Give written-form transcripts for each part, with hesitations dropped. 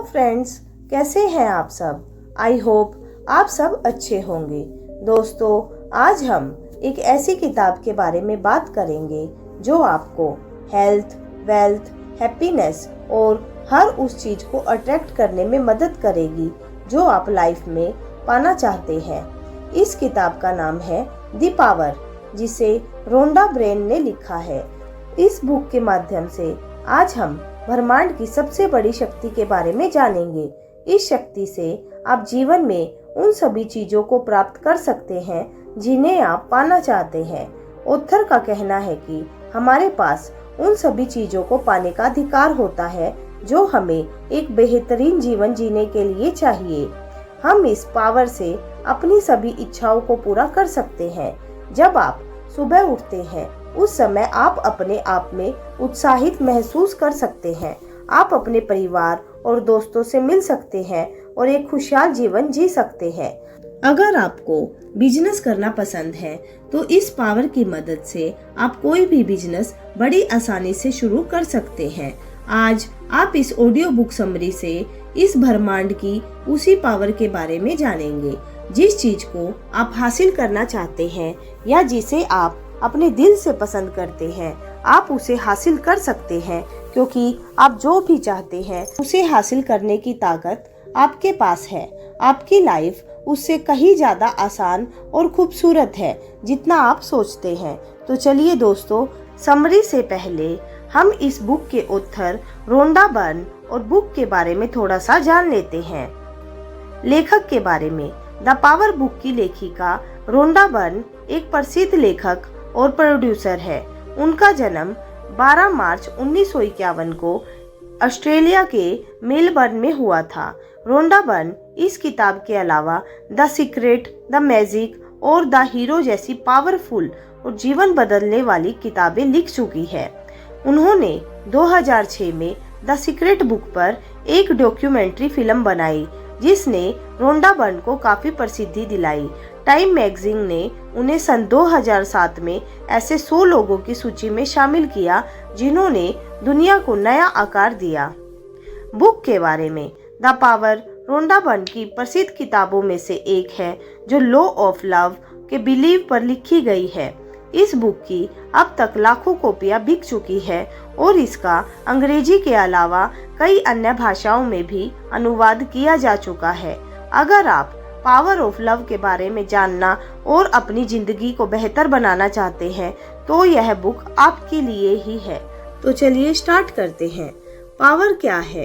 Friends, कैसे हैं आप सब। आई होप आप सब अच्छे होंगे। दोस्तों, आज हम एक ऐसी किताब के बारे में बात करेंगे जो आपको हेल्थ, वेल्थ, हैप्पीनेस और हर उस चीज को अट्रैक्ट करने में मदद करेगी जो आप लाइफ में पाना चाहते हैं। इस किताब का नाम है द पावर, जिसे रोंडा ब्रेन ने लिखा है। इस बुक के माध्यम से आज हम ब्रह्मांड की सबसे बड़ी शक्ति के बारे में जानेंगे। इस शक्ति से आप जीवन में उन सभी चीजों को प्राप्त कर सकते हैं जिन्हें आप पाना चाहते हैं। ऑथर का कहना है कि हमारे पास उन सभी चीजों को पाने का अधिकार होता है जो हमें एक बेहतरीन जीवन जीने के लिए चाहिए। हम इस पावर से अपनी सभी इच्छाओं को पूरा कर सकते हैं। जब आप सुबह उठते हैं उस समय आप अपने आप में उत्साहित महसूस कर सकते हैं। आप अपने परिवार और दोस्तों से मिल सकते हैं और एक खुशहाल जीवन जी सकते हैं। अगर आपको बिजनेस करना पसंद है तो इस पावर की मदद से आप कोई भी बिजनेस बड़ी आसानी से शुरू कर सकते हैं। आज आप इस ऑडियो बुक समरी से इस ब्रह्मांड की उसी पावर के बारे में जानेंगे। जिस चीज को आप हासिल करना चाहते हैं या जिसे आप अपने दिल से पसंद करते हैं, आप उसे हासिल कर सकते हैं, क्योंकि आप जो भी चाहते हैं उसे हासिल करने की ताकत आपके पास है। आपकी लाइफ उससे कहीं ज्यादा आसान और खूबसूरत है जितना आप सोचते हैं। तो चलिए दोस्तों, समरी से पहले हम इस बुक के ऑथर रोंडा बर्न और बुक के बारे में थोड़ा सा जान लेते हैं। लेखक के बारे में, द पावर बुक की लेखिका रोंडा बर्न एक प्रसिद्ध लेखक और प्रोड्यूसर है। उनका जन्म 12 मार्च 1951 को ऑस्ट्रेलिया के मेलबर्न में हुआ था। रोंडा बर्न इस किताब के अलावा द सीक्रेट, द मैजिक और द हीरो जैसी पावरफुल और जीवन बदलने वाली किताबें लिख चुकी है। उन्होंने 2006 में द सीक्रेट बुक पर एक डॉक्यूमेंट्री फिल्म बनाई जिसने रोंडा बर्न को काफी प्रसिद्धि दिलाई। टाइम मैगजीन ने उन्हें सन 2007 में ऐसे 100 लोगों की सूची में शामिल किया जिन्होंने दुनिया को नया आकार दिया। बुक के बारे में, द पावर रोंडा बर्न की प्रसिद्ध किताबों में से एक है जो लॉ ऑफ लव के बिलीव पर लिखी गई है। इस बुक की अब तक लाखों कॉपियां बिक चुकी है और इसका अंग्रेजी के अलावा कई अन्य भाषाओं में भी अनुवाद किया जा चुका है। अगर आप पावर ऑफ लव के बारे में जानना और अपनी जिंदगी को बेहतर बनाना चाहते हैं तो यह बुक आपके लिए ही है। तो चलिए स्टार्ट करते हैं। पावर क्या है?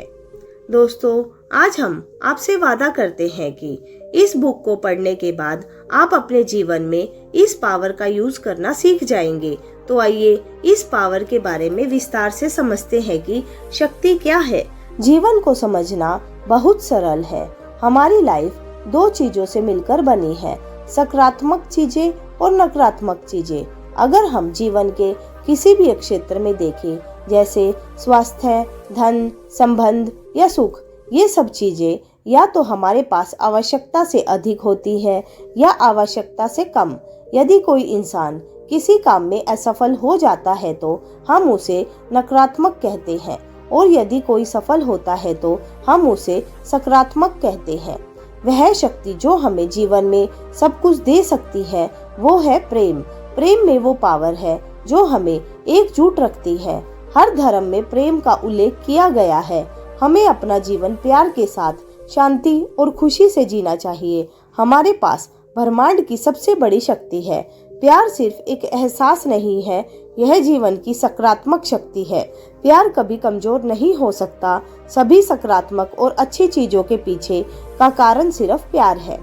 दोस्तों, आज हम आपसे वादा करते हैं कि इस बुक को पढ़ने के बाद आप अपने जीवन में इस पावर का यूज करना सीख जाएंगे। तो आइए इस पावर के बारे में विस्तार से समझते हैं कि शक्ति क्या है। जीवन को समझना बहुत सरल है। हमारी लाइफ दो चीजों से मिलकर बनी है, सकारात्मक चीजें और नकारात्मक चीजें। अगर हम जीवन के किसी भी क्षेत्र में देखें, जैसे स्वास्थ्य, धन, संबंध या सुख, ये सब चीजें या तो हमारे पास आवश्यकता से अधिक होती है या आवश्यकता से कम। यदि कोई इंसान किसी काम में असफल हो जाता है तो हम उसे नकारात्मक कहते हैं, और यदि कोई सफल होता है तो हम उसे सकारात्मक कहते हैं। वह शक्ति जो हमें जीवन में सब कुछ दे सकती है वो है प्रेम। प्रेम में वो पावर है जो हमें एकजुट रखती है। हर धर्म में प्रेम का उल्लेख किया गया है। हमें अपना जीवन प्यार के साथ, शांति और खुशी से जीना चाहिए। हमारे पास ब्रह्मांड की सबसे बड़ी शक्ति है। प्यार सिर्फ एक एहसास नहीं है, यह जीवन की सकारात्मक शक्ति है। प्यार कभी कमजोर नहीं हो सकता। सभी सकारात्मक और अच्छी चीजों के पीछे का कारण सिर्फ प्यार है।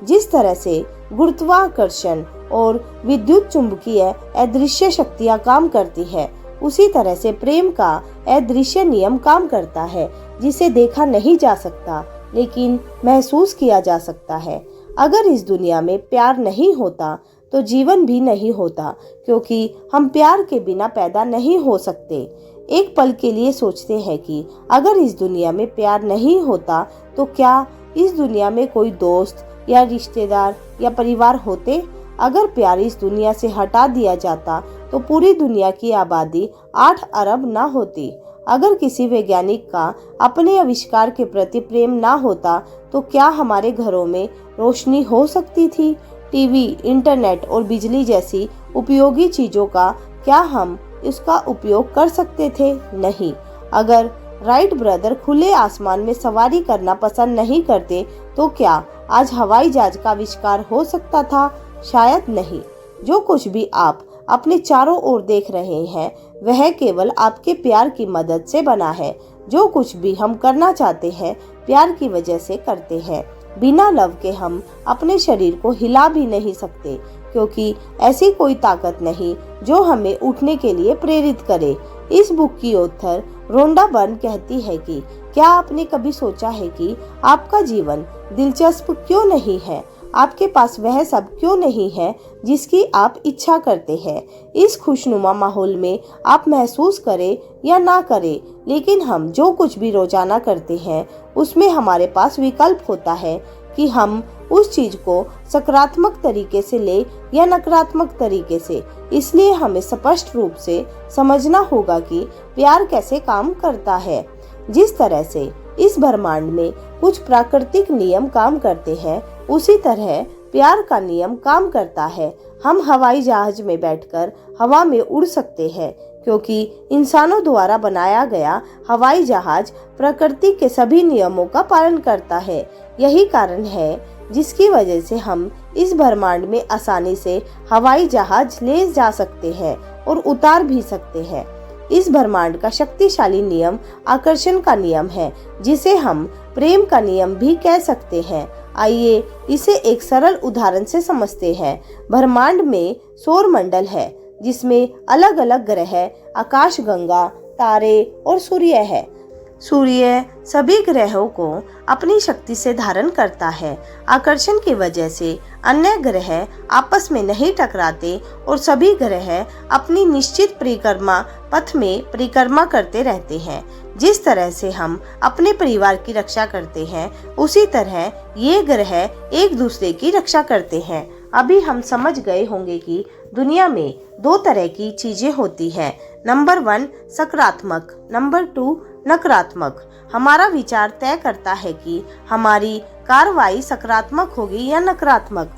जिस तरह से गुरुत्वाकर्षण और विद्युत चुंबकीय अदृश्य शक्तियां काम करती है, उसी तरह से प्रेम का अदृश्य नियम काम करता है, जिसे देखा नहीं जा सकता लेकिन महसूस किया जा सकता है। अगर इस दुनिया में प्यार नहीं होता तो जीवन भी नहीं होता, क्योंकि हम प्यार के बिना पैदा नहीं हो सकते। एक पल के लिए सोचते हैं कि अगर इस दुनिया में प्यार नहीं होता तो क्या इस दुनिया में कोई दोस्त या रिश्तेदार या परिवार होते? अगर प्यार इस दुनिया से हटा दिया जाता तो पूरी दुनिया की आबादी 8 अरब ना होती। अगर किसी वैज्ञानिक का अपने आविष्कार के प्रति प्रेम ना होता तो क्या हमारे घरों में रोशनी हो सकती थी? टीवी, इंटरनेट और बिजली जैसी उपयोगी चीजों का क्या हम इसका उपयोग कर सकते थे? नहीं। अगर राइट ब्रदर खुले आसमान में सवारी करना पसंद नहीं करते तो क्या आज हवाई जहाज का आविष्कार हो सकता था? शायद नहीं। जो कुछ भी आप अपने चारों ओर देख रहे हैं वह केवल आपके प्यार की मदद से बना है। जो कुछ भी हम करना चाहते हैं प्यार की वजह से करते हैं। बिना लव के हम अपने शरीर को हिला भी नहीं सकते, क्योंकि ऐसी कोई ताकत नहीं जो हमें उठने के लिए प्रेरित करे। इस बुक की ऑथर रोंडा बर्न कहती है कि क्या आपने कभी सोचा है कि आपका जीवन दिलचस्प क्यों नहीं है? आपके पास वह सब क्यों नहीं है जिसकी आप इच्छा करते हैं? इस खुशनुमा माहौल में आप महसूस करें या ना करें, लेकिन हम जो कुछ भी रोजाना करते हैं उसमें हमारे पास विकल्प होता है कि हम उस चीज को सकारात्मक तरीके से ले या नकारात्मक तरीके से। इसलिए हमें स्पष्ट रूप से समझना होगा कि प्यार कैसे काम करता है। जिस तरह से इस ब्रह्मांड में कुछ प्राकृतिक नियम काम करते हैं, उसी तरह प्यार का नियम काम करता है। हम हवाई जहाज में बैठकर हवा में उड़ सकते हैं, क्योंकि इंसानों द्वारा बनाया गया हवाई जहाज प्रकृति के सभी नियमों का पालन करता है। यही कारण है जिसकी वजह से हम इस ब्रह्मांड में आसानी से हवाई जहाज ले जा सकते हैं और उतार भी सकते हैं। इस ब्रह्मांड का शक्तिशाली नियम आकर्षण का नियम है, जिसे हम प्रेम का नियम भी कह सकते हैं। आइए इसे एक सरल उदाहरण से समझते हैं। ब्रह्मांड में सौर मंडल है, जिसमें अलग अलग ग्रह, आकाशगंगा, तारे और सूर्य है। सूर्य सभी ग्रहों को अपनी शक्ति से धारण करता है। आकर्षण की वजह से अन्य ग्रह आपस में नहीं टकराते और सभी ग्रह अपनी निश्चित परिक्रमा पथ में परिक्रमा करते रहते हैं। जिस तरह से हम अपने परिवार की रक्षा करते हैं, उसी तरह ये ग्रह एक दूसरे की रक्षा करते हैं। अभी हम समझ गए होंगे कि दुनिया में दो तरह की चीजें होती हैं। नंबर 1 सकारात्मक, नंबर 2 नकारात्मक। हमारा विचार तय करता है कि हमारी कार्रवाई सकारात्मक होगी या नकारात्मक।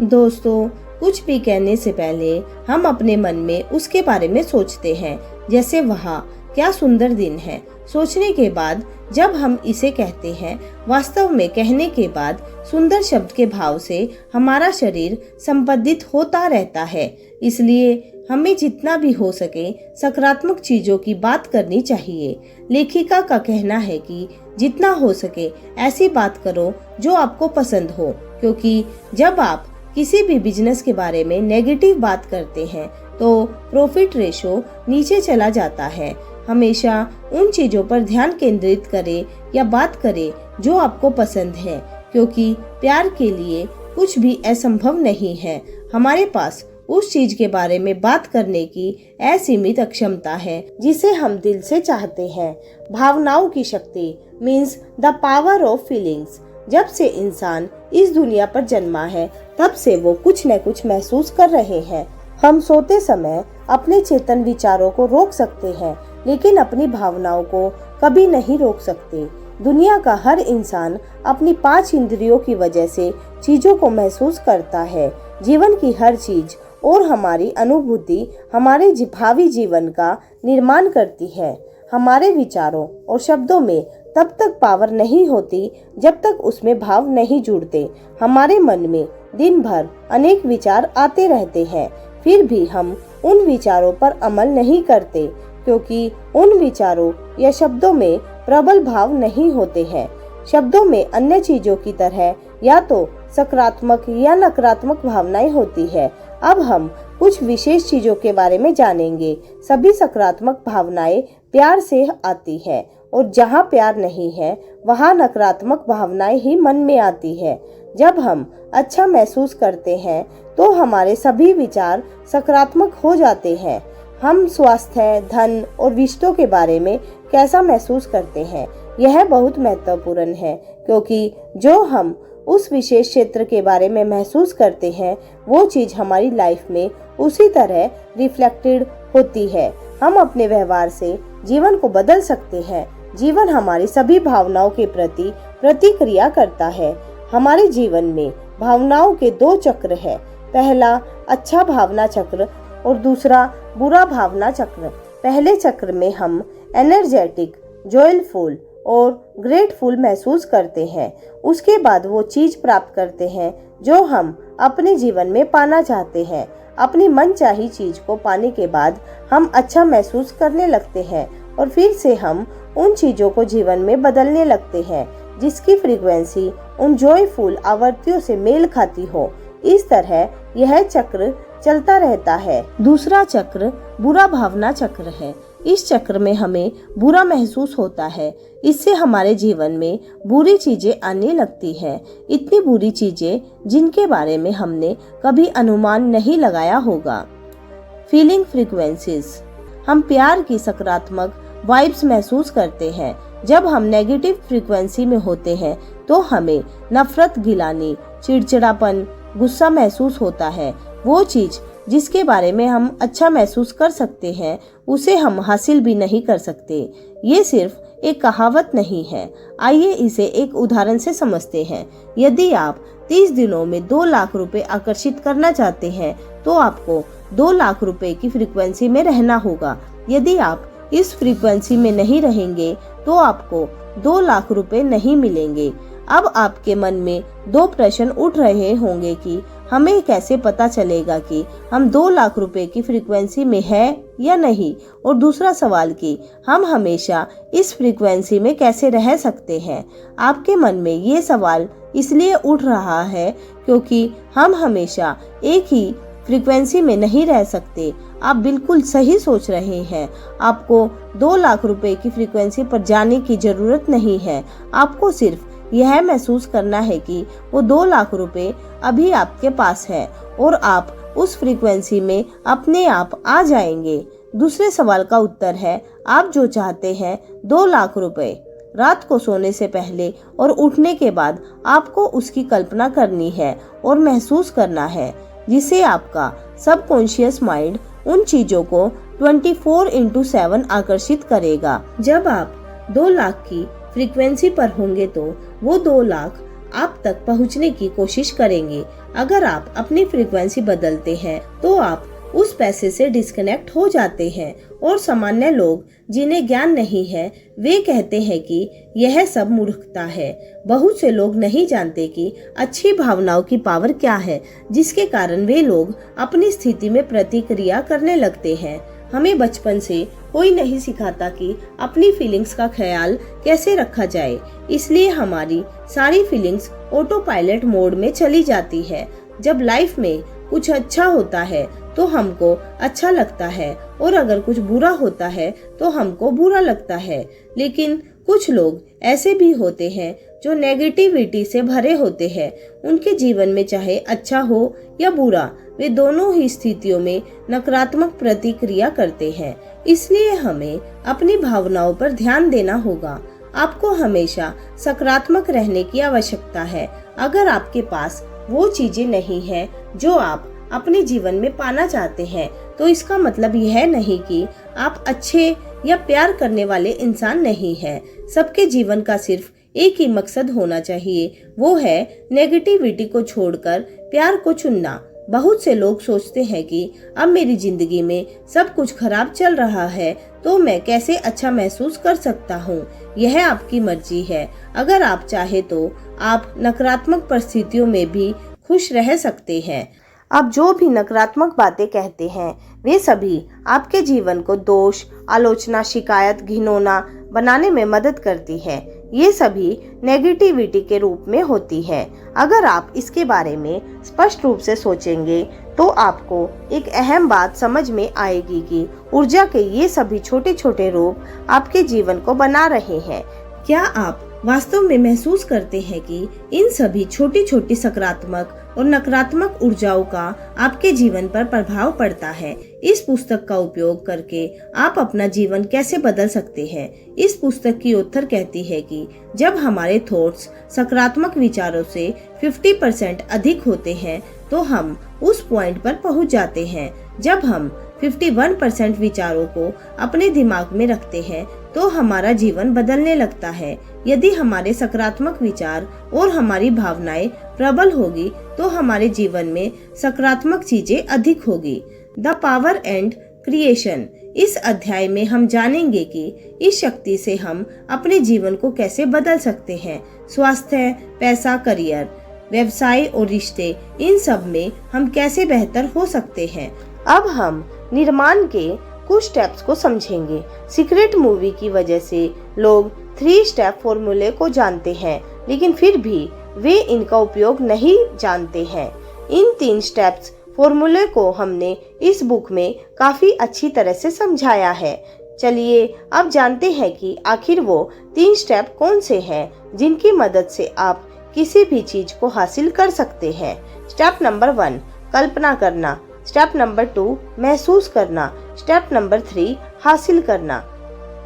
दोस्तों, कुछ भी कहने से पहले हम अपने मन में उसके बारे में सोचते हैं, जैसे वहाँ क्या सुंदर दिन है। सोचने के बाद जब हम इसे कहते हैं, वास्तव में कहने के बाद सुंदर शब्द के भाव से हमारा शरीर संबंधित होता रहता है। इसलिए हमें जितना भी हो सके सकारात्मक चीजों की बात करनी चाहिए। लेखिका का कहना है कि जितना हो सके ऐसी बात करो जो आपको पसंद हो, क्योंकि जब आप किसी भी बिजनेस के बारे में नेगेटिव बात करते हैं तो प्रॉफिट रेशो नीचे चला जाता है। हमेशा उन चीजों पर ध्यान केंद्रित करें या बात करें जो आपको पसंद है, क्योंकि प्यार के लिए कुछ भी असंभव नहीं है। हमारे पास उस चीज के बारे में बात करने की असीमित क्षमता है जिसे हम दिल से चाहते हैं। भावनाओं की शक्ति means the power of feelings. जब से इंसान इस दुनिया पर जन्मा है, तब से वो कुछ न कुछ महसूस कर रहे हैं। हम सोते समय अपने चेतन विचारों को रोक सकते हैं, लेकिन अपनी भावनाओं को कभी नहीं रोक सकते। दुनिया का हर इंसान अपनी 5 इंद्रियों की वजह से चीजों को महसूस करता है। जीवन की हर चीज और हमारी अनुभूति हमारे भावी जीवन का निर्माण करती है। हमारे विचारों और शब्दों में तब तक पावर नहीं होती जब तक उसमें भाव नहीं जुड़ते। हमारे मन में दिन भर अनेक विचार आते रहते हैं, फिर भी हम उन विचारों पर अमल नहीं करते, क्योंकि उन विचारों या शब्दों में प्रबल भाव नहीं होते हैं। शब्दों में अन्य चीजों की तरह या तो सकारात्मक या नकारात्मक भावनाएं होती है। अब हम कुछ विशेष चीजों के बारे में जानेंगे। सभी सकारात्मक भावनाएं प्यार से आती है, और जहाँ प्यार नहीं है वहाँ नकारात्मक भावनाएं ही मन में आती है। जब हम अच्छा महसूस करते हैं तो हमारे सभी विचार सकारात्मक हो जाते हैं। हम स्वास्थ्य, धन और रिश्तों के बारे में कैसा महसूस करते हैं, यह बहुत महत्वपूर्ण है, क्योंकि जो हम उस विशेष क्षेत्र के बारे में महसूस करते हैं वो चीज हमारी लाइफ में उसी तरह रिफ्लेक्टेड होती है। हम अपने व्यवहार से जीवन को बदल सकते हैं। जीवन हमारी सभी भावनाओं के प्रति प्रतिक्रिया करता है। हमारे जीवन में भावनाओं के 2 चक्र है। पहला अच्छा भावना चक्र और दूसरा बुरा भावना चक्र। पहले चक्र में हम एनर्जेटिक, जॉयफुल और ग्रेटफुल महसूस करते हैं। उसके बाद वो चीज प्राप्त करते हैं जो हम अपने जीवन में पाना चाहते हैं। अपनी मनचाही चीज को पाने के बाद हम अच्छा महसूस करने लगते हैं और फिर से हम उन चीजों को जीवन में बदलने लगते हैं जिसकी फ्रीक्वेंसी उन जॉयफुल आवृत्तियों से मेल खाती हो। इस तरह यह चक्र चलता रहता है। दूसरा चक्र बुरा भावना चक्र है। इस चक्र में हमें बुरा महसूस होता है। इससे हमारे जीवन में बुरी चीजें आने लगती हैं। इतनी बुरी चीजें जिनके बारे में हमने कभी अनुमान नहीं लगाया होगा। Feeling frequencies. हम प्यार की सकारात्मक वाइब्स महसूस करते हैं। जब हम नेगेटिव फ्रीक्वेंसी में होते हैं तो हमें नफरत, गिलानी, चिड़चिड़ापन, गुस्सा महसूस होता है। वो चीज जिसके बारे में हम अच्छा महसूस कर सकते हैं उसे हम हासिल भी नहीं कर सकते। ये सिर्फ एक कहावत नहीं है। आइए इसे एक उदाहरण से समझते हैं। यदि आप 30 दिनों में 2 लाख रुपए आकर्षित करना चाहते हैं तो आपको 2 लाख रुपए की फ्रीक्वेंसी में रहना होगा। यदि आप इस फ्रीक्वेंसी में नहीं रहेंगे तो आपको 2 लाख रुपए नहीं मिलेंगे। अब आपके मन में 2 प्रश्न उठ रहे होंगे कि हमें कैसे पता चलेगा कि हम 2 लाख रुपए की फ्रीक्वेंसी में है या नहीं, और दूसरा सवाल कि हम हमेशा इस फ्रीक्वेंसी में कैसे रह सकते हैं। आपके मन में ये सवाल इसलिए उठ रहा है क्योंकि हम हमेशा एक ही फ्रीक्वेंसी में नहीं रह सकते। आप बिल्कुल सही सोच रहे हैं। आपको 2 लाख रुपए की फ्रीक्वेंसी पर जाने की जरूरत नहीं है। आपको सिर्फ यह महसूस करना है कि वो 2 लाख रुपए अभी आपके पास है और आप उस फ्रीक्वेंसी में अपने आप आ जाएंगे। दूसरे सवाल का उत्तर है, आप जो चाहते हैं 2 लाख रुपए। रात को सोने से पहले और उठने के बाद आपको उसकी कल्पना करनी है और महसूस करना है, जिसे आपका सबकॉन्शियस माइंड उन चीजों को 24/7 आकर्षित करेगा। जब आप 2 लाख की फ्रीक्वेंसी पर होंगे तो वो 2 लाख आप तक पहुंचने की कोशिश करेंगे। अगर आप अपनी फ्रीक्वेंसी बदलते हैं तो आप उस पैसे से डिस्कनेक्ट हो जाते हैं। और सामान्य लोग जिन्हें ज्ञान नहीं है वे कहते हैं कि यह सब मूर्खता है। बहुत से लोग नहीं जानते कि अच्छी भावनाओं की पावर क्या है, जिसके कारण वे लोग अपनी स्थिति में प्रतिक्रिया करने लगते हैं। हमें बचपन से कोई नहीं सिखाता कि अपनी फीलिंग्स का ख्याल कैसे रखा जाए, इसलिए हमारी सारी फीलिंग्स ऑटो पायलट मोड में चली जाती है। जब लाइफ में कुछ अच्छा होता है तो हमको अच्छा लगता है और अगर कुछ बुरा होता है तो हमको बुरा लगता है। लेकिन कुछ लोग ऐसे भी होते हैं जो नेगेटिविटी से भरे होते हैं। उनके जीवन में चाहे अच्छा हो या बुरा, वे दोनों ही स्थितियों में नकारात्मक प्रतिक्रिया करते हैं। इसलिए हमें अपनी भावनाओं पर ध्यान देना होगा। आपको हमेशा सकारात्मक रहने की आवश्यकता है। अगर आपके पास वो चीजें नहीं है जो आप अपने जीवन में पाना चाहते हैं तो इसका मतलब यह नहीं कि आप अच्छे या प्यार करने वाले इंसान नहीं हैं। सबके जीवन का सिर्फ एक ही मकसद होना चाहिए, वो है नेगेटिविटी को छोड़कर प्यार को चुनना। बहुत से लोग सोचते हैं कि अब मेरी जिंदगी में सब कुछ खराब चल रहा है तो मैं कैसे अच्छा महसूस कर सकता हूँ। यह आपकी मर्जी है। अगर आप चाहे तो आप नकारात्मक परिस्थितियों में भी खुश रह सकते हैं। आप जो भी नकारात्मक बातें कहते हैं वे सभी आपके जीवन को दोष, आलोचना, शिकायत, घिनौना बनाने में मदद करती है। ये सभी नेगेटिविटी के रूप में होती है। अगर आप इसके बारे में स्पष्ट रूप से सोचेंगे तो आपको एक अहम बात समझ में आएगी कि ऊर्जा के ये सभी छोटे छोटे रूप आपके जीवन को बना रहे हैं। क्या आप वास्तव में महसूस करते हैं कि इन सभी छोटी छोटी सकारात्मक और नकारात्मक ऊर्जाओं का आपके जीवन पर प्रभाव पड़ता है? इस पुस्तक का उपयोग करके आप अपना जीवन कैसे बदल सकते हैं? इस पुस्तक की ऑथर कहती है कि जब हमारे थॉट्स सकारात्मक विचारों से 50% अधिक होते हैं तो हम उस पॉइंट पर पहुंच जाते हैं। जब हम 51% विचारों को अपने दिमाग में रखते हैं तो हमारा जीवन बदलने लगता है। यदि हमारे सकारात्मक विचार और हमारी भावनाएं प्रबल होगी तो हमारे जीवन में सकारात्मक चीजें अधिक होगी। The power and creation. इस अध्याय में हम जानेंगे कि इस शक्ति से हम अपने जीवन को कैसे बदल सकते हैं। स्वास्थ्य, पैसा, करियर, व्यवसाय और रिश्ते, इन सब में हम कैसे बेहतर हो सकते हैं। अब हम निर्माण के कुछ स्टेप्स को समझेंगे। सीक्रेट मूवी की वजह से लोग 3 स्टेप फॉर्मूले को जानते हैं, लेकिन फिर भी वे इनका उपयोग नहीं जानते हैं। इन 3 स्टेप्स फॉर्मूले को हमने इस बुक में काफी अच्छी तरह से समझाया है। चलिए अब जानते हैं कि आखिर वो 3 स्टेप कौन से हैं जिनकी मदद से आप किसी भी चीज को हासिल कर सकते हैं। स्टेप नंबर 1, कल्पना करना। स्टेप नंबर 2, महसूस करना। स्टेप नंबर 3, हासिल करना।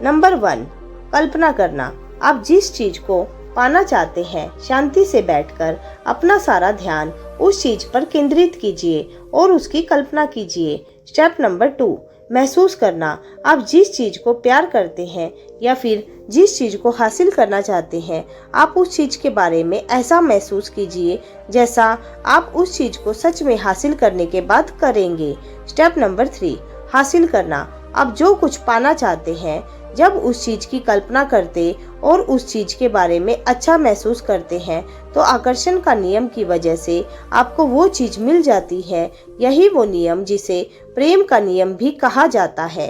नंबर 1, कल्पना करना। आप जिस चीज को पाना चाहते हैं, शांति से बैठकर अपना सारा ध्यान उस चीज पर केंद्रित कीजिए और उसकी कल्पना कीजिए। स्टेप नंबर 2, महसूस करना। आप जिस चीज को प्यार करते हैं या फिर जिस चीज को हासिल करना चाहते हैं, आप उस चीज के बारे में ऐसा महसूस कीजिए जैसा आप उस चीज को सच में हासिल करने के बाद करेंगे। स्टेप नंबर 3, हासिल करना। आप जो कुछ पाना चाहते हैं, जब उस चीज की कल्पना करते और उस चीज के बारे में अच्छा महसूस करते हैं तो आकर्षण का नियम की वजह से आपको वो चीज मिल जाती है। यही वो नियम जिसे प्रेम का नियम भी कहा जाता है।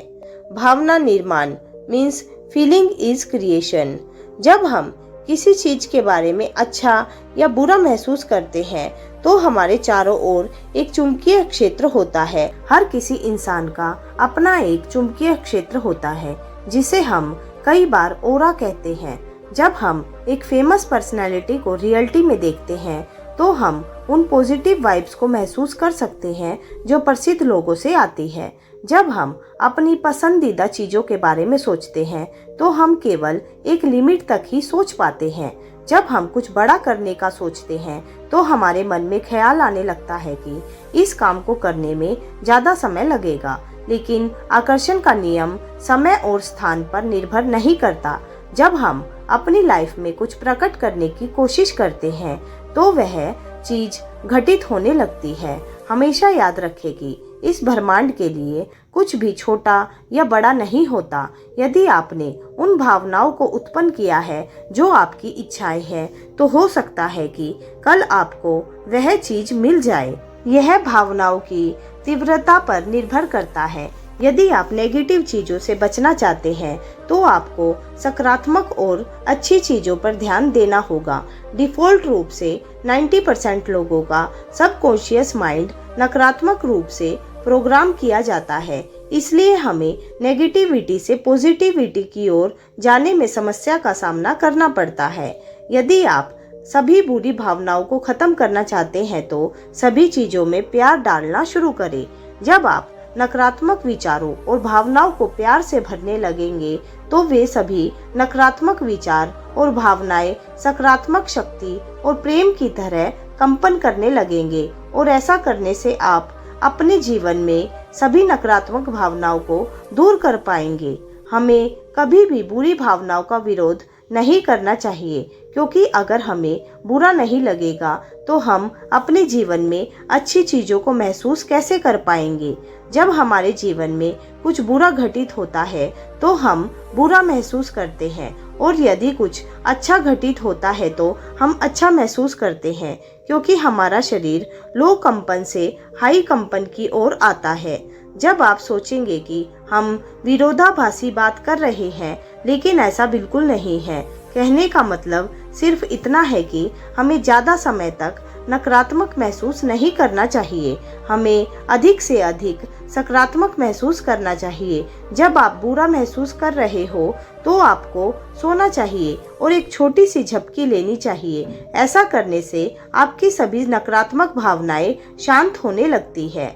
भावना निर्माण मीन्स फीलिंग इज क्रिएशन। जब हम किसी चीज के बारे में अच्छा या बुरा महसूस करते हैं तो हमारे चारों ओर एक चुंबकीय क्षेत्र होता है। हर किसी इंसान का अपना एक चुंबकीय क्षेत्र होता है जिसे हम कई बार ऑरा कहते हैं। जब हम एक फेमस पर्सनैलिटी को रियलिटी में देखते हैं तो हम उन पॉजिटिव वाइब्स को महसूस कर सकते हैं जो प्रसिद्ध लोगों से आती है। जब हम अपनी पसंदीदा चीजों के बारे में सोचते हैं तो हम केवल एक लिमिट तक ही सोच पाते हैं। जब हम कुछ बड़ा करने का सोचते हैं तो हमारे मन में ख्याल आने लगता है कि इस काम को करने में ज्यादा समय लगेगा। लेकिन आकर्षण का नियम समय और स्थान पर निर्भर नहीं करता। जब हम अपनी लाइफ में कुछ प्रकट करने की कोशिश करते हैं तो वह चीज घटित होने लगती है। हमेशा याद रखें कि इस ब्रह्मांड के लिए कुछ भी छोटा या बड़ा नहीं होता। यदि आपने उन भावनाओं को उत्पन्न किया है जो आपकी इच्छाएं हैं तो हो सकता है कि कल आपको वह चीज मिल जाए। यह भावनाओं की तीव्रता पर निर्भर करता है। यदि आप नेगेटिव चीजों से बचना चाहते हैं तो आपको सकारात्मक और अच्छी चीजों पर ध्यान देना होगा। डिफ़ॉल्ट रूप से 90% लोगों का सबकॉन्शियस माइंड नकारात्मक रूप से प्रोग्राम किया जाता है। इसलिए हमें नेगेटिविटी से पॉजिटिविटी की ओर जाने में समस्या का सामना करना पड़ता है। यदि आप सभी बुरी भावनाओं को खत्म करना चाहते हैं तो सभी चीजों में प्यार डालना शुरू करें। जब आप नकारात्मक विचारों और भावनाओं को प्यार से भरने लगेंगे तो वे सभी नकारात्मक विचार और भावनाएं सकारात्मक शक्ति और प्रेम की तरह कंपन करने लगेंगे और ऐसा करने से आप अपने जीवन में सभी नकारात्मक भावनाओं को दूर कर पाएंगे। हमें कभी भी बुरी भावनाओं का विरोध नहीं करना चाहिए, क्योंकि अगर हमें बुरा नहीं लगेगा तो हम अपने जीवन में अच्छी चीज़ों को महसूस कैसे कर पाएंगे। जब हमारे जीवन में कुछ बुरा घटित होता है तो हम बुरा महसूस करते हैं और यदि कुछ अच्छा घटित होता है तो हम अच्छा महसूस करते हैं, क्योंकि हमारा शरीर लो कंपन से हाई कंपन की ओर आता है। जब आप सोचेंगे कि हम विरोधाभासी बात कर रहे हैं, लेकिन ऐसा बिल्कुल नहीं है। कहने का मतलब सिर्फ इतना है कि हमें ज़्यादा समय तक नकारात्मक महसूस नहीं करना चाहिए। हमें अधिक से अधिक सकारात्मक महसूस करना चाहिए। जब आप बुरा महसूस कर रहे हो तो आपको सोना चाहिए और एक छोटी सी झपकी लेनी चाहिए। ऐसा करने से आपकी सभी नकारात्मक भावनाएं शांत होने लगती है।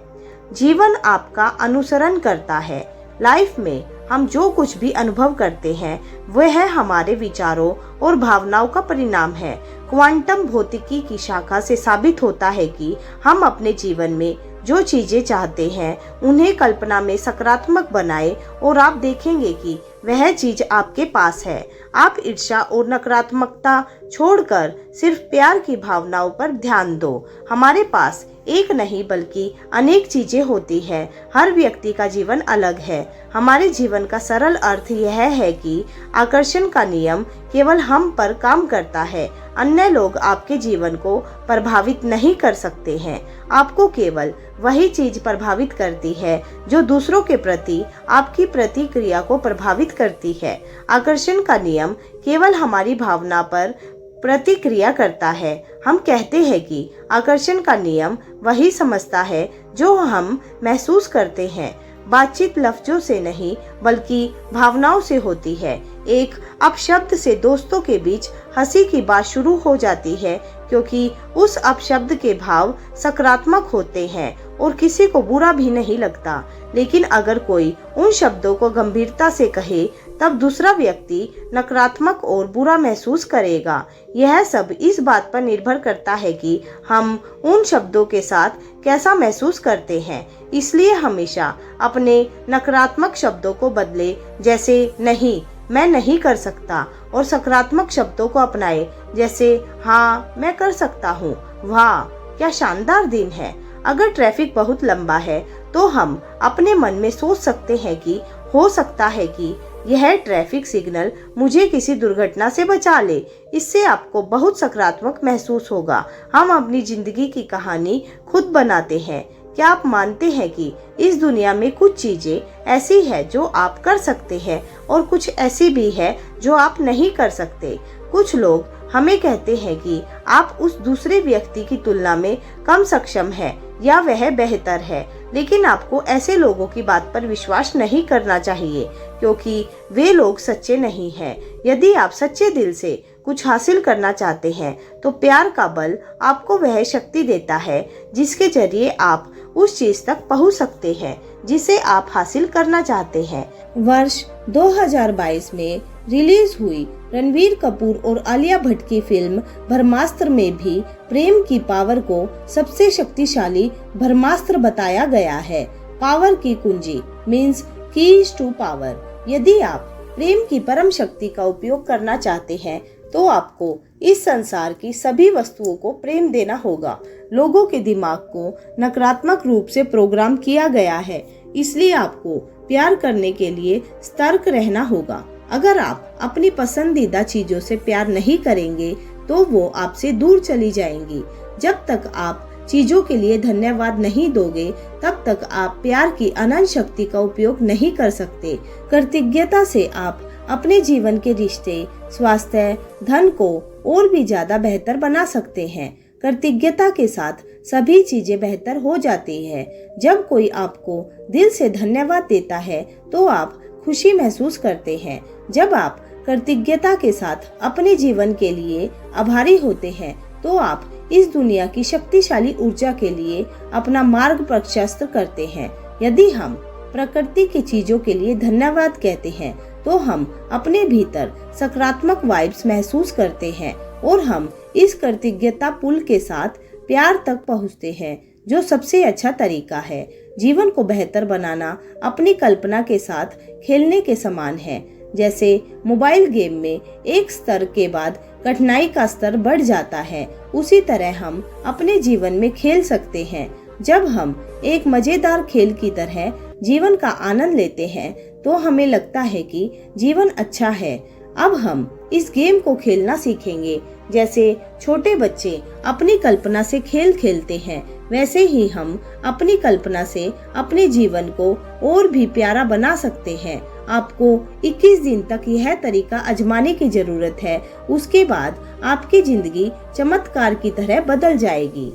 जीवन आपका अनुसरण करता है। लाइफ में हम जो कुछ भी अनुभव करते हैं वह हमारे विचारों और भावनाओं का परिणाम है। क्वांटम भौतिकी की शाखा से साबित होता है कि हम अपने जीवन में जो चीजें चाहते हैं उन्हें कल्पना में सकारात्मक बनाएं और आप देखेंगे कि वह चीज आपके पास है। आप ईर्ष्या और नकारात्मकता छोड़कर सिर्फ प्यार की भावनाओं पर ध्यान दो। हमारे पास एक नहीं बल्कि अनेक चीजें होती है। हर व्यक्ति का जीवन अलग है। हमारे जीवन का सरल अर्थ यह है कि आकर्षण का नियम केवल हम पर काम करता है। अन्य लोग आपके जीवन को प्रभावित नहीं कर सकते हैं। आपको केवल वही चीज प्रभावित करती है जो दूसरों के प्रति आपकी प्रतिक्रिया को प्रभावित करती है। आकर्षण का नियम केवल हमारी भावना पर प्रतिक्रिया करता है। हम कहते हैं कि आकर्षण का नियम वही समझता है जो हम महसूस करते हैं। बातचीत लफ्जों से नहीं बल्कि भावनाओं से होती है। एक अपशब्द से दोस्तों के बीच हंसी की बात शुरू हो जाती है क्योंकि उस अपशब्द के भाव सकारात्मक होते हैं और किसी को बुरा भी नहीं लगता। लेकिन अगर कोई उन शब्दों को गंभीरता से कहे तब दूसरा व्यक्ति नकारात्मक और बुरा महसूस करेगा। यह सब इस बात पर निर्भर करता है कि हम उन शब्दों के साथ कैसा महसूस करते हैं। इसलिए हमेशा अपने नकारात्मक शब्दों को बदले, जैसे नहीं मैं नहीं कर सकता, और सकारात्मक शब्दों को अपनाए, जैसे हाँ मैं कर सकता हूँ, वाह क्या शानदार दिन है। अगर ट्रैफिक बहुत लंबा है तो हम अपने मन में सोच सकते हैं कि हो सकता है कि यह ट्रैफिक सिग्नल मुझे किसी दुर्घटना से बचा ले। इससे आपको बहुत सकारात्मक महसूस होगा। हम अपनी जिंदगी की कहानी खुद बनाते हैं। क्या आप मानते हैं कि इस दुनिया में कुछ चीजें ऐसी है जो आप कर सकते हैं और कुछ ऐसी भी है जो आप नहीं कर सकते? कुछ लोग हमें कहते हैं कि आप उस दूसरे व्यक्ति की तुलना में कम सक्षम है या वह बेहतर है, लेकिन आपको ऐसे लोगों की बात पर विश्वास नहीं करना चाहिए क्योंकि वे लोग सच्चे नहीं हैं। यदि आप सच्चे दिल से कुछ हासिल करना चाहते हैं तो प्यार का बल आपको वह शक्ति देता है जिसके जरिए आप उस चीज तक पहुंच सकते हैं जिसे आप हासिल करना चाहते हैं। वर्ष 2022 में रिलीज हुई रणबीर कपूर और आलिया भट्ट की फिल्म ब्रह्मास्त्र में भी प्रेम की पावर को सबसे शक्तिशाली ब्रह्मास्त्र बताया गया है। पावर की कुंजी मीन्स कीज टू पावर। यदि आप प्रेम की परम शक्ति का उपयोग करना चाहते हैं तो आपको इस संसार की सभी वस्तुओं को प्रेम देना होगा। लोगों के दिमाग को नकारात्मक रूप से प्रोग्राम किया गया है, इसलिए आपको प्यार करने के लिए सतर्क रहना होगा। अगर आप अपनी पसंदीदा चीजों से प्यार नहीं करेंगे तो वो आपसे दूर चली जाएंगी। जब तक आप चीजों के लिए धन्यवाद नहीं दोगे तब तक आप प्यार की अनंत शक्ति का उपयोग नहीं कर सकते। कृतज्ञता से आप अपने जीवन के रिश्ते, स्वास्थ्य, धन को और भी ज्यादा बेहतर बना सकते हैं। कृतज्ञता के साथ सभी चीजें बेहतर हो जाती है। जब कोई आपको दिल से धन्यवाद देता है तो आप खुशी महसूस करते हैं। जब आप कृतज्ञता के साथ अपने जीवन के लिए आभारी होते हैं तो आप इस दुनिया की शक्तिशाली ऊर्जा के लिए अपना मार्ग प्रशस्त करते हैं। यदि हम प्रकृति की चीजों के लिए धन्यवाद कहते हैं तो हम अपने भीतर सकारात्मक वाइब्स महसूस करते हैं और हम इस कृतज्ञता पुल के साथ प्यार तक पहुंचते हैं, जो सबसे अच्छा तरीका है। जीवन को बेहतर बनाना अपनी कल्पना के साथ खेलने के समान है। जैसे मोबाइल गेम में एक स्तर के बाद कठिनाई का स्तर बढ़ जाता है, उसी तरह हम अपने जीवन में खेल सकते हैं। जब हम एक मजेदार खेल की तरह जीवन का आनंद लेते हैं तो हमें लगता है कि जीवन अच्छा है। अब हम इस गेम को खेलना सीखेंगे। जैसे छोटे बच्चे अपनी कल्पना से खेल खेलते हैं, वैसे ही हम अपनी कल्पना से अपने जीवन को और भी प्यारा बना सकते हैं। आपको 21 दिन तक यह तरीका आजमाने की जरूरत है। उसके बाद आपकी जिंदगी चमत्कार की तरह बदल जाएगी।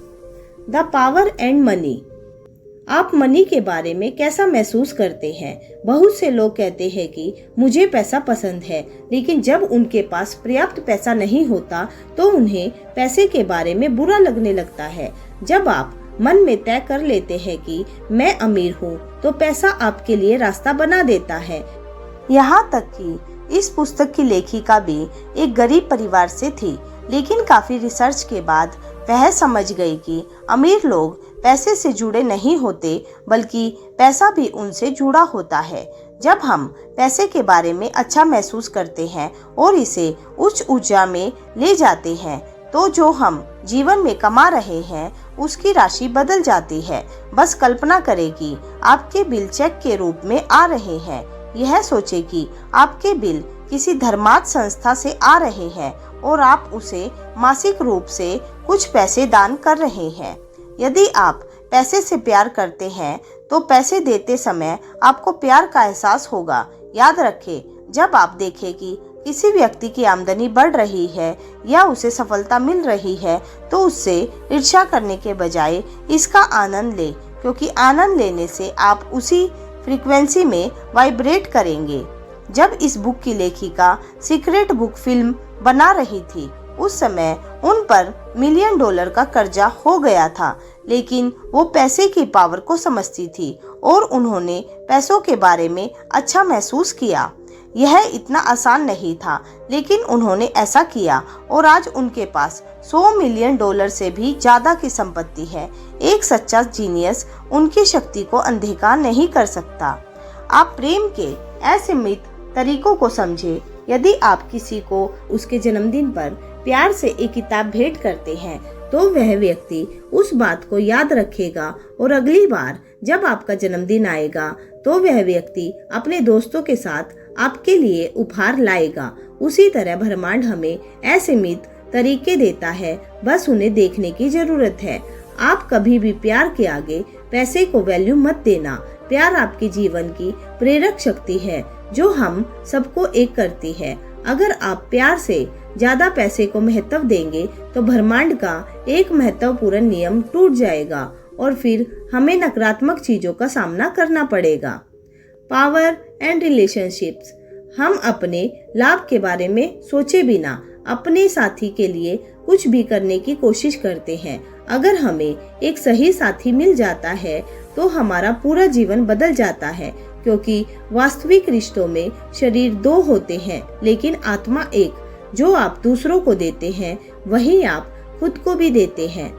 The power and money. आप मनी के बारे में कैसा महसूस करते हैं? बहुत से लोग कहते हैं कि मुझे पैसा पसंद है, लेकिन जब उनके पास पर्याप्त पैसा नहीं होता तो उन्हें पैसे के बारे में बुरा लगने लगता है। जब आप मन में तय कर लेते हैं कि मैं अमीर हूँ, तो पैसा आपके लिए रास्ता बना देता है। यहाँ तक कि इस पुस्तक की लेखिका भी एक गरीब परिवार से थी, लेकिन काफी रिसर्च के बाद वह समझ गई कि अमीर लोग पैसे से जुड़े नहीं होते, बल्कि पैसा भी उनसे जुड़ा होता है। जब हम पैसे के बारे में अच्छा महसूस करते हैं और इसे उच्च ऊर्जा में ले जाते हैं, तो जो हम जीवन में कमा रहे हैं उसकी राशि बदल जाती है। बस कल्पना करें कि आपके बिल चेक के रूप में आ रहे हैं। यह सोचें कि आपके बिल किसी धर्मार्थ संस्था से आ रहे हैं और आप उसे मासिक रूप से कुछ पैसे दान कर रहे हैं। यदि आप पैसे से प्यार करते हैं तो पैसे देते समय आपको प्यार का एहसास होगा। याद रखें, जब आप देखें कि किसी व्यक्ति की आमदनी बढ़ रही है या उसे सफलता मिल रही है, तो उससे ईर्ष्या करने के बजाय इसका आनंद लें, क्योंकि आनंद लेने से आप उसी फ्रीक्वेंसी में वाइब्रेट करेंगे। जब इस बुक की लेखिका सीक्रेट बुक फिल्म बना रही थी, उस समय उन पर $1 मिलियन का कर्जा हो गया था, लेकिन वो पैसे की पावर को समझती थी और उन्होंने पैसों के बारे में अच्छा महसूस किया। यह इतना आसान नहीं था, लेकिन उन्होंने ऐसा किया और आज उनके पास $100 मिलियन से भी ज्यादा की संपत्ति है। एक सच्चा जीनियस उनकी शक्ति को अनदेखा नहीं कर सकता। आप प्रेम के असीमित तरीकों को समझें। यदि आप किसी को उसके जन्मदिन पर प्यार से एक किताब भेंट करते हैं, तो वह व्यक्ति उस बात को याद रखेगा और अगली बार जब आपका जन्मदिन आएगा तो वह व्यक्ति अपने दोस्तों के साथ आपके लिए उपहार लाएगा। उसी तरह ब्रह्मांड हमें असीमित तरीके देता है, बस उन्हें देखने की जरूरत है। आप कभी भी प्यार के आगे पैसे को वैल्यू मत देना। प्यार आपके जीवन की प्रेरक शक्ति है जो हम सबको एक करती है। अगर आप प्यार से ज्यादा पैसे को महत्व देंगे तो ब्रह्मांड का एक महत्वपूर्ण नियम टूट जाएगा और फिर हमें नकारात्मक चीजों का सामना करना पड़ेगा। Power and relationships. हम अपने लाभ के बारे में सोचे बिना अपने साथी के लिए कुछ भी करने की कोशिश करते हैं। अगर हमें एक सही साथी मिल जाता है तो हमारा पूरा जीवन बदल जाता है, क्योंकि वास्तविक रिश्तों में शरीर 2 होते हैं लेकिन आत्मा एक। जो आप दूसरों को देते हैं वही आप खुद को भी देते हैं।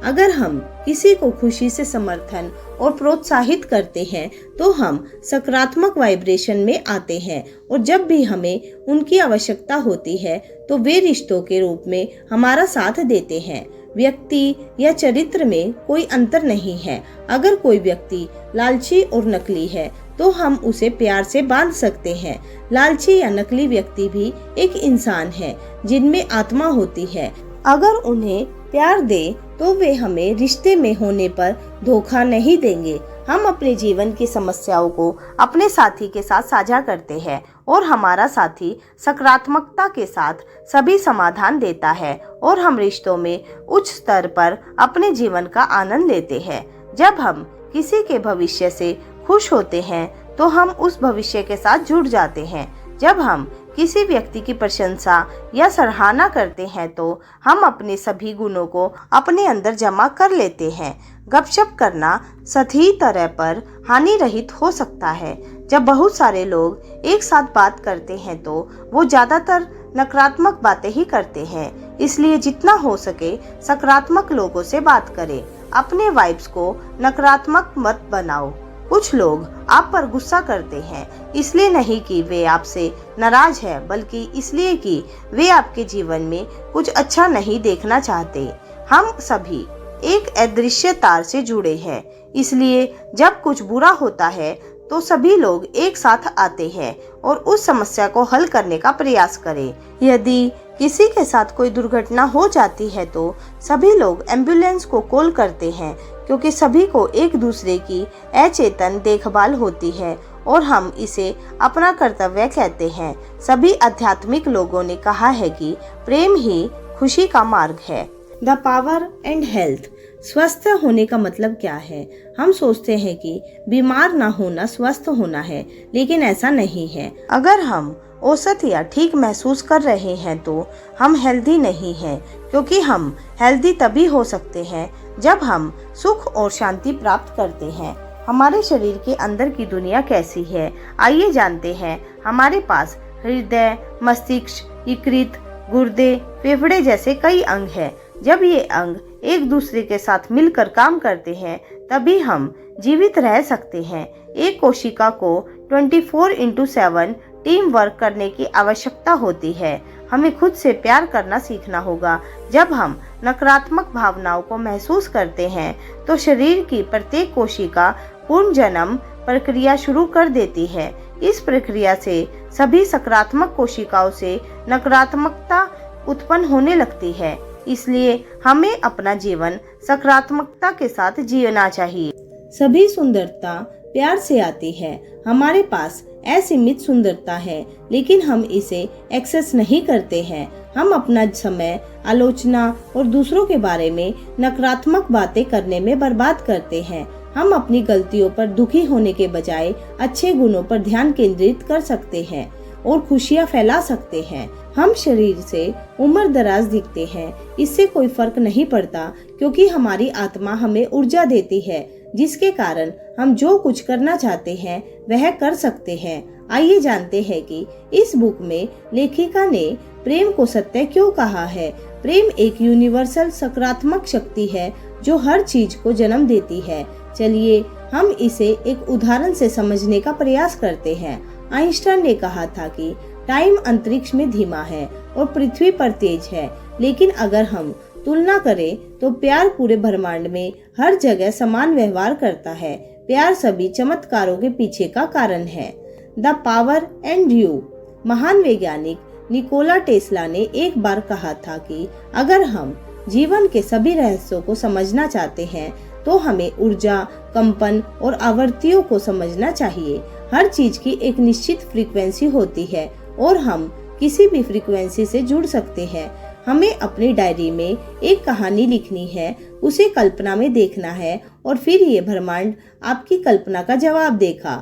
अगर हम किसी को खुशी से समर्थन और प्रोत्साहित करते हैं तो हम सकारात्मक वाइब्रेशन में आते हैं, और जब भी हमें उनकी आवश्यकता होती है तो वे रिश्तों के रूप में हमारा साथ देते हैं। व्यक्ति या चरित्र में कोई अंतर नहीं है। अगर कोई व्यक्ति लालची और नकली है तो हम उसे प्यार से बांध सकते हैं। लालची या नकली व्यक्ति भी एक इंसान है जिनमें आत्मा होती है। अगर उन्हें प्यार दे तो वे हमें रिश्ते में होने पर धोखा नहीं देंगे। हम अपने जीवन की समस्याओं को अपने साथी के साथ साझा करते हैं और हमारा साथी सकारात्मकता के साथ सभी समाधान देता है और हम रिश्तों में उच्च स्तर पर अपने जीवन का आनंद लेते हैं। जब हम किसी के भविष्य से खुश होते हैं तो हम उस भविष्य के साथ जुड़ जाते हैं। जब हम किसी व्यक्ति की प्रशंसा या सराहना करते हैं तो हम अपने सभी गुणों को अपने अंदर जमा कर लेते हैं। गपशप करना सही तरह पर हानि रहित हो सकता है। जब बहुत सारे लोग एक साथ बात करते हैं तो वो ज्यादातर नकारात्मक बातें ही करते हैं, इसलिए जितना हो सके सकारात्मक लोगों से बात करें। अपने वाइब्स को नकारात्मक मत बनाओ। कुछ लोग आप पर गुस्सा करते हैं, इसलिए नहीं कि वे आपसे नाराज हैं, बल्कि इसलिए कि वे आपके जीवन में कुछ अच्छा नहीं देखना चाहते। हम सभी एक अदृश्य तार से जुड़े हैं, इसलिए जब कुछ बुरा होता है तो सभी लोग एक साथ आते हैं और उस समस्या को हल करने का प्रयास करें। यदि किसी के साथ कोई दुर्घटना हो जाती है तो सभी लोग एम्बुलेंस को कॉल करते हैं, क्योंकि सभी को एक दूसरे की अचेतन देखभाल होती है और हम इसे अपना कर्तव्य कहते हैं। सभी आध्यात्मिक लोगों ने कहा है कि प्रेम ही खुशी का मार्ग है। The power and health. स्वस्थ होने का मतलब क्या है? हम सोचते हैं कि बीमार ना होना स्वस्थ होना है, लेकिन ऐसा नहीं है। अगर हम औसत या ठीक महसूस कर रहे हैं तो हम हेल्दी नहीं हैं, क्योंकि हम हेल्दी तभी हो सकते हैं जब हम सुख और शांति प्राप्त करते हैं। हमारे शरीर के अंदर की दुनिया कैसी है, आइए जानते हैं। हमारे पास हृदय, मस्तिष्क, यकृत, गुर्दे, फेफड़े जैसे कई अंग हैं। जब ये अंग एक दूसरे के साथ मिलकर काम करते हैं तभी हम जीवित रह सकते हैं। एक कोशिका को 24/7 टीम वर्क करने की आवश्यकता होती है। हमें खुद से प्यार करना सीखना होगा। जब हम नकारात्मक भावनाओं को महसूस करते हैं तो शरीर की प्रत्येक कोशिका पुनर्जन्म प्रक्रिया शुरू कर देती है। इस प्रक्रिया से सभी सकारात्मक कोशिकाओं से नकारात्मकता उत्पन्न होने लगती है। इसलिए हमें अपना जीवन सकारात्मकता के साथ जीना चाहिए। सभी सुंदरता प्यार से आती है। हमारे पास असीमित सुंदरता है, लेकिन हम इसे एक्सेस नहीं करते हैं। हम अपना समय आलोचना और दूसरों के बारे में नकारात्मक बातें करने में बर्बाद करते हैं। हम अपनी गलतियों पर दुखी होने के बजाय अच्छे गुणों पर ध्यान केंद्रित कर सकते हैं और खुशियां फैला सकते हैं। हम शरीर से उम्र दराज दिखते हैं, इससे कोई फर्क नहीं पड़ता, क्योंकि हमारी आत्मा हमें ऊर्जा देती है, जिसके कारण हम जो कुछ करना चाहते हैं वह कर सकते हैं। आइए जानते हैं कि इस बुक में लेखिका ने प्रेम को सत्य क्यों कहा है। प्रेम एक यूनिवर्सल सकारात्मक शक्ति है जो हर चीज को जन्म देती है। चलिए हम इसे एक उदाहरण से समझने का प्रयास करते हैं। आइंस्टाइन ने कहा था कि टाइम अंतरिक्ष में धीमा है और पृथ्वी पर तेज है, लेकिन अगर हम तुलना करें तो प्यार पूरे ब्रह्मांड में हर जगह समान व्यवहार करता है। प्यार सभी चमत्कारों के पीछे का कारण है। The power and you. महान वैज्ञानिक निकोला टेस्ला ने एक बार कहा था कि अगर हम जीवन के सभी रहस्यों को समझना चाहते हैं तो हमें ऊर्जा, कंपन और आवृत्तियों को समझना चाहिए। हर चीज की एक निश्चित फ्रीक्वेंसी होती है और हम किसी भी फ्रीक्वेंसी से जुड़ सकते हैं। हमें अपनी डायरी में एक कहानी लिखनी है, उसे कल्पना में देखना है और फिर ये ब्रह्मांड आपकी कल्पना का जवाब देगा।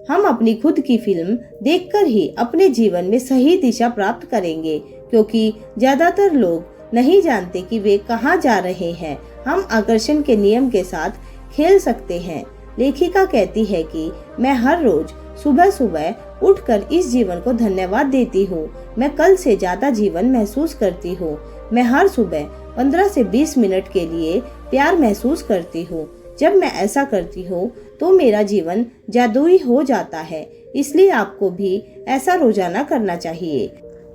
हम अपनी खुद की फिल्म देखकर ही अपने जीवन में सही दिशा प्राप्त करेंगे, क्योंकि ज्यादातर लोग नहीं जानते कि वे कहाँ जा रहे हैं। हम आकर्षण के नियम के साथ खेल सकते हैं। लेखिका कहती है कि मैं हर रोज सुबह सुबह उठकर इस जीवन को धन्यवाद देती हूँ। मैं कल से ज्यादा जीवन महसूस करती हूँ। मैं हर सुबह 15 से 20 मिनट के लिए प्यार महसूस करती हूँ। जब मैं ऐसा करती हूँ तो मेरा जीवन जादुई हो जाता है। इसलिए आपको भी ऐसा रोजाना करना चाहिए।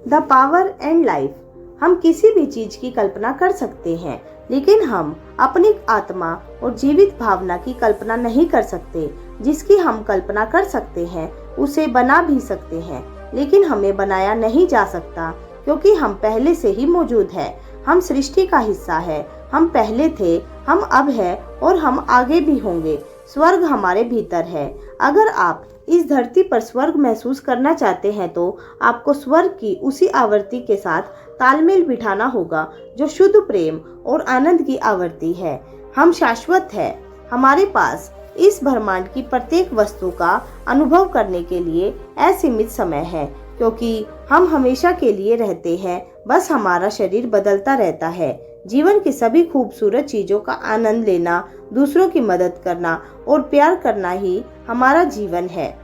The power and life. हम किसी भी चीज की कल्पना कर सकते हैं, लेकिन हम अपनी आत्मा और जीवित भावना की कल्पना नहीं कर सकते। जिसकी हम कल्पना कर सकते हैं उसे बना भी सकते हैं, लेकिन हमें बनाया नहीं जा सकता, क्योंकि हम पहले से ही मौजूद है। हम सृष्टि का हिस्सा है। हम पहले थे, हम अब है और हम आगे भी होंगे। स्वर्ग हमारे भीतर है। अगर आप इस धरती पर स्वर्ग महसूस करना चाहते हैं तो आपको स्वर्ग की उसी आवृत्ति के साथ तालमेल बिठाना होगा जो शुद्ध प्रेम और आनंद की आवृत्ति है। हम शाश्वत है। हमारे पास इस ब्रह्मांड की प्रत्येक वस्तु का अनुभव करने के लिए असीमित समय है, क्योंकि हम हमेशा के लिए रहते हैं। बस हमारा शरीर बदलता रहता है। जीवन की सभी खूबसूरत चीजों का आनंद लेना, दूसरों की मदद करना और प्यार करना ही हमारा जीवन है।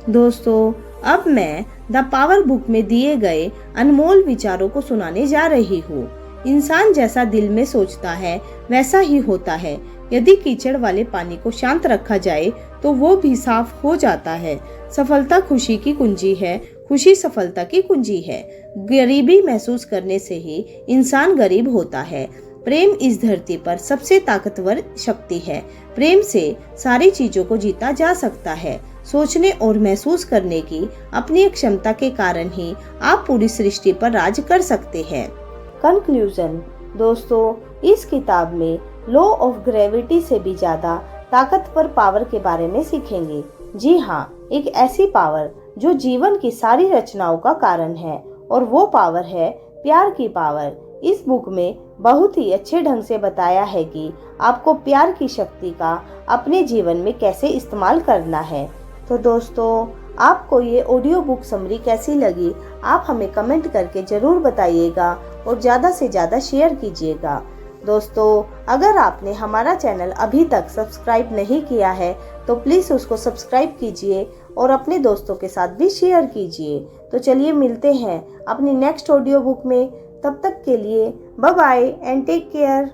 दोस्तों, अब मैं द पावर बुक में दिए गए अनमोल विचारों को सुनाने जा रही हूँ। इंसान जैसा दिल में सोचता है वैसा ही होता है। यदि कीचड़ वाले पानी को शांत रखा जाए तो वो भी साफ हो जाता है। सफलता खुशी की कुंजी है, खुशी सफलता की कुंजी है। गरीबी महसूस करने से ही इंसान गरीब होता है। प्रेम इस धरती पर सबसे ताकतवर शक्ति है। प्रेम से सारी चीजों को जीता जा सकता है। सोचने और महसूस करने की अपनी क्षमता के कारण ही आप पूरी सृष्टि पर राज कर सकते हैं। कंक्लूजन। दोस्तों, इस किताब में लॉ ऑफ ग्रेविटी से भी ज्यादा ताकतवर पावर के बारे में सीखेंगे। जी हाँ, एक ऐसी पावर जो जीवन की सारी रचनाओं का कारण है, और वो पावर है प्यार की पावर। इस बुक में बहुत ही अच्छे ढंग से बताया है कि आपको प्यार की शक्ति का अपने जीवन में कैसे इस्तेमाल करना है। तो दोस्तों, आपको ये ऑडियो बुक समरी कैसी लगी आप हमें कमेंट करके जरूर बताइएगा और ज़्यादा से ज़्यादा शेयर कीजिएगा। दोस्तों, अगर आपने हमारा चैनल अभी तक सब्सक्राइब नहीं किया है तो प्लीज़ उसको सब्सक्राइब कीजिए और अपने दोस्तों के साथ भी शेयर कीजिए। तो चलिए मिलते हैं अपनी नेक्स्ट ऑडियो बुक में। तब तक के लिए bye bye and take care.